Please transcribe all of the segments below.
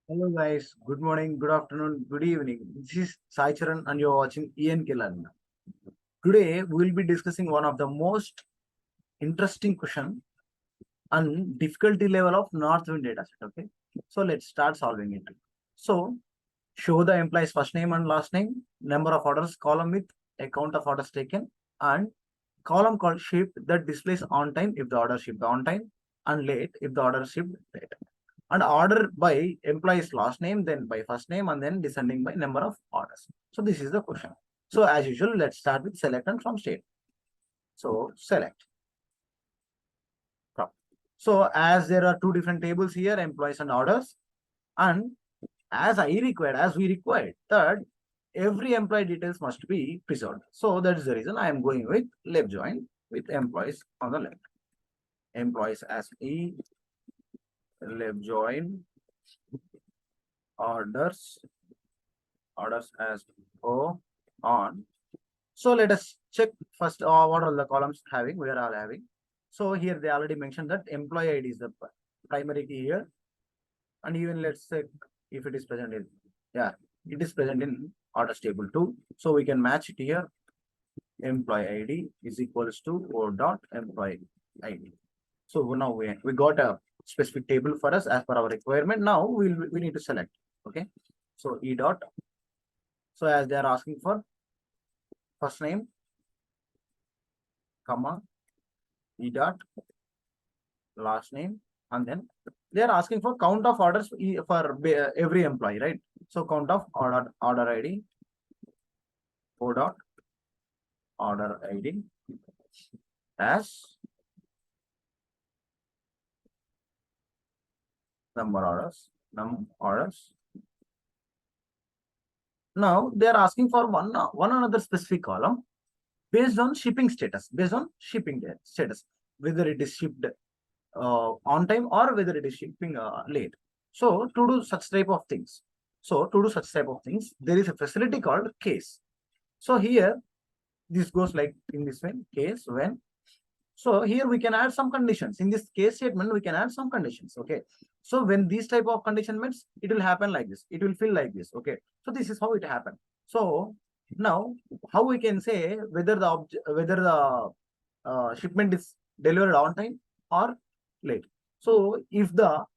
Hello guys, good morning, good afternoon, good evening. This is Sai Charan and you're watching Ian Kilan. Today we will be discussing one of the most interesting question and difficulty level of Northwind dataset. Okay, so let's start solving it. So show the employee's first name and last name, number of orders column with a count of orders taken, and column called shipped that displays on time if the order shipped on time and late if the order shipped late, and order by employee's last name, then by first name, and then descending by number of orders. So this is the question. So as usual, let's start with select and from state. So select. So as there are two different tables here, employees and orders, and as we required that every employee details must be preserved. So that is the reason I am going with left join with employees on the left. Employees as E, left join, orders as O on. So let us check first what are the columns having, we are all having. So here they already mentioned that employee ID is the primary key here. And even let's check if it is present in, yeah, it is present in orders table 2. So we can match it here. Employee ID is equals to O dot employee ID. So now we got a specific table for us as per our requirement. Now we need to select. Okay. So E dot. So as they are asking for first name, comma, E dot, last name, and then they are asking for count of orders for every employee, right? So count of order ID, O dot order ID as number orders. Now they are asking for one another specific column based on shipping status, whether it is shipped on time or whether it is shipping late. So to do such type of things, there is a facility called case. So here this goes like in this way, case when. So here we can add some conditions. In this case statement, we can add some conditions. Okay. So when these type of condition meets, it will happen like this. It will feel like this. Okay. So this is how it happened. So now how we can say whether the shipment is delivered on time or late. So if the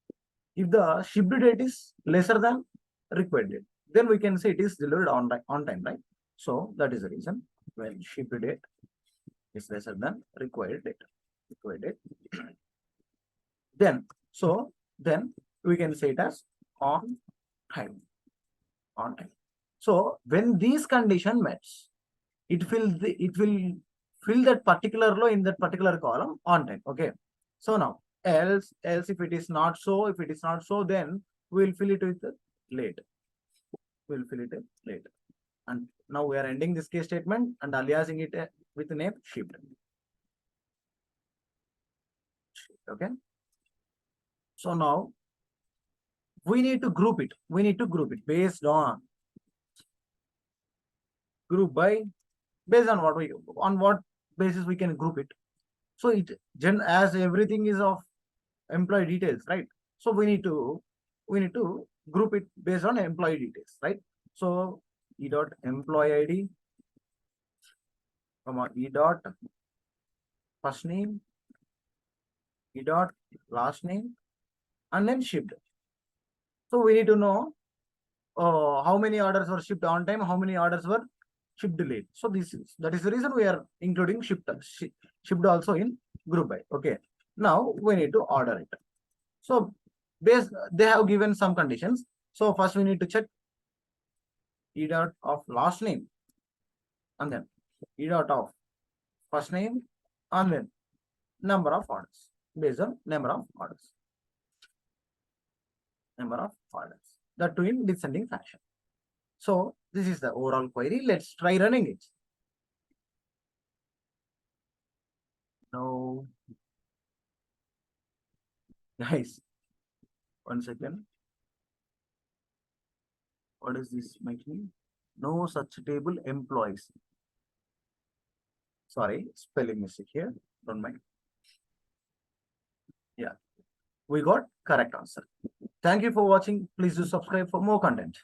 shipped date is lesser than required date, then we can say it is delivered on time, right? So that is the reason when shipped date is lesser than required date. Then we can say it as on time. So when these condition meets, it will fill that particular row in that particular column on time. Okay. So now else if it is not so, then we'll fill it with late. And now we are ending this case statement and aliasing it with the name shipped. Okay. So now we need to group it. Based on based on what basis we can group it. So as everything is of employee details, right? So we need to group it based on employee details, right? So E dot employee ID, comma E dot first name, E dot last name, and then shipped. So we need to know how many orders were shipped on time, how many orders were shipped late. So that is the reason we are including shipped also in group by. Okay. Now we need to order it. So they have given some conditions. So first we need to check E dot of last name, and then E dot of first name, and then number of orders based on number of orders. That too in descending fashion. So this is the overall query. Let's try running it. No, guys, 1 second. What is this making? No such table employees. Sorry, spelling mistake here. Don't mind. Yeah, we got correct answer. Thank you for watching. Please do subscribe for more content.